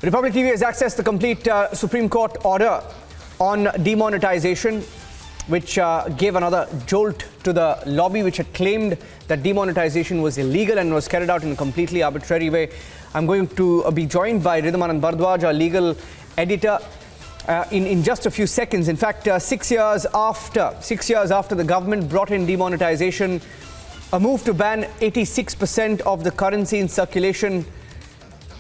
Republic TV has accessed the complete Supreme Court order on demonetisation, which gave another jolt to the lobby, which had claimed that demonetisation was illegal and was carried out in a completely arbitrary way. I'm going to be joined by Ridhamanand Bardwaj, our legal editor, in just a few seconds. In fact, 6 years after the government brought in demonetisation, a move to ban 86% of the currency in circulation.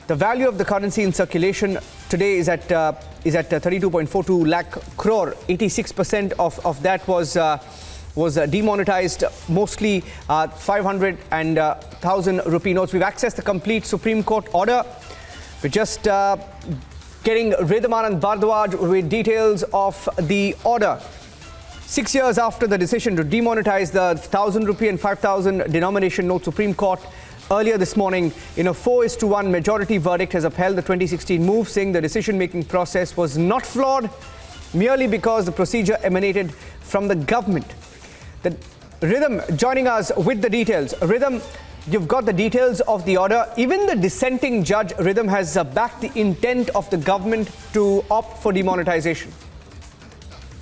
The value of the currency in circulation today is at 32.42 lakh crore. 86% of that was demonetized, mostly 500 and 1,000 rupee notes. We've accessed the complete Supreme Court order. We're just getting Ridhamanand Bardwaj with details of the order. 6 years after the decision to demonetize the 1,000 rupee and 5,000 denomination note, Supreme Court earlier this morning, in a 4:1 majority verdict, has upheld the 2016 move, saying the decision-making process was not flawed merely because the procedure emanated from the government. Rhythm joining us with the details. Rhythm, you've got the details of the order. Even the dissenting judge, Rhythm, has backed the intent of the government to opt for demonetization.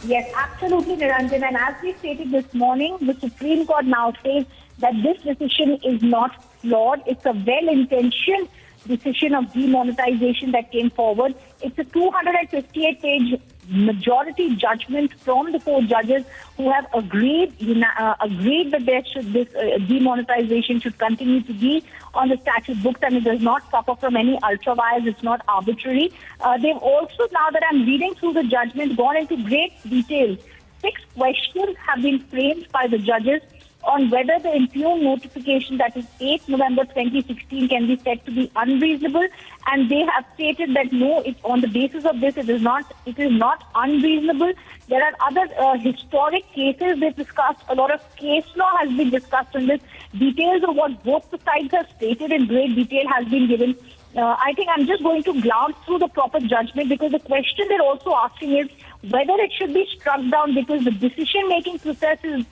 Yes, absolutely, Niranjan. And as we stated this morning, the Supreme Court now says that this decision is not flawed. It's a well-intentioned decision of demonetization that came forward. It's a 258-page majority judgment from the 4 judges who have agreed that this demonetization should continue to be on the statute books, and it does not suffer from any ultra vires. It's not arbitrary. They've also, now that I'm reading through the judgment, gone into great detail. 6 questions have been framed by the judges on whether the impugned notification, that is 8 November 2016, can be said to be unreasonable, and they have stated that no, it's on the basis of this, it is not unreasonable. There are other historic cases they've discussed. A lot of case law has been discussed on this. Details of what both the sides have stated in great detail has been given. I think I'm just going to glance through the proper judgment, because the question they're also asking is whether it should be struck down because the decision-making process is,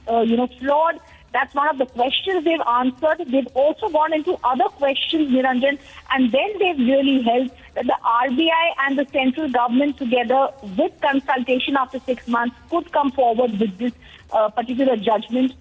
flawed. That's one of the questions they've answered. They've also gone into other questions, Niranjan, and then they've really held that the RBI and the central government together, with consultation after 6 months, could come forward with this particular judgment.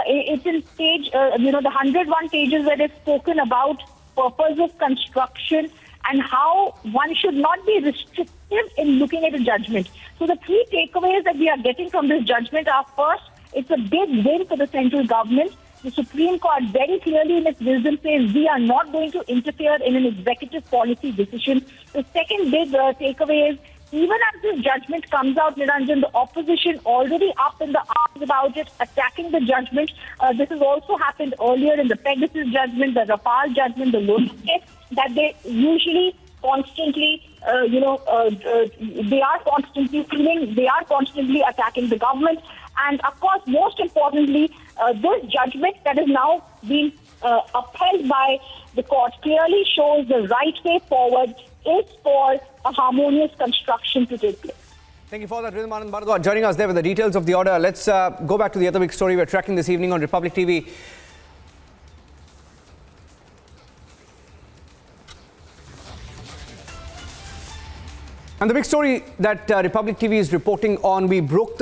It's in page, the 101 pages where they've spoken about purpose of construction and how one should not be restrictive in looking at a judgment. So the 3 takeaways that we are getting from this judgment are: first, it's a big win for the central government. The Supreme Court very clearly in its wisdom says we are not going to interfere in an executive policy decision. The second big takeaway is, even as this judgment comes out, Niranjan, the opposition already up in the arms about it, attacking the judgment. This has also happened earlier in the Pegasus judgment, the Rafale judgment, the Lotus case, that they usually constantly, they are constantly attacking the government. And of course, most importantly, this judgment that is now being upheld by the court clearly shows the right way forward is for a harmonious construction to take place. Thank you for that, Ridhamanand Bardwaj, joining us there with the details of the order. Let's go back to the other big story we're tracking this evening on Republic TV. And the big story that Republic TV is reporting on, we broke the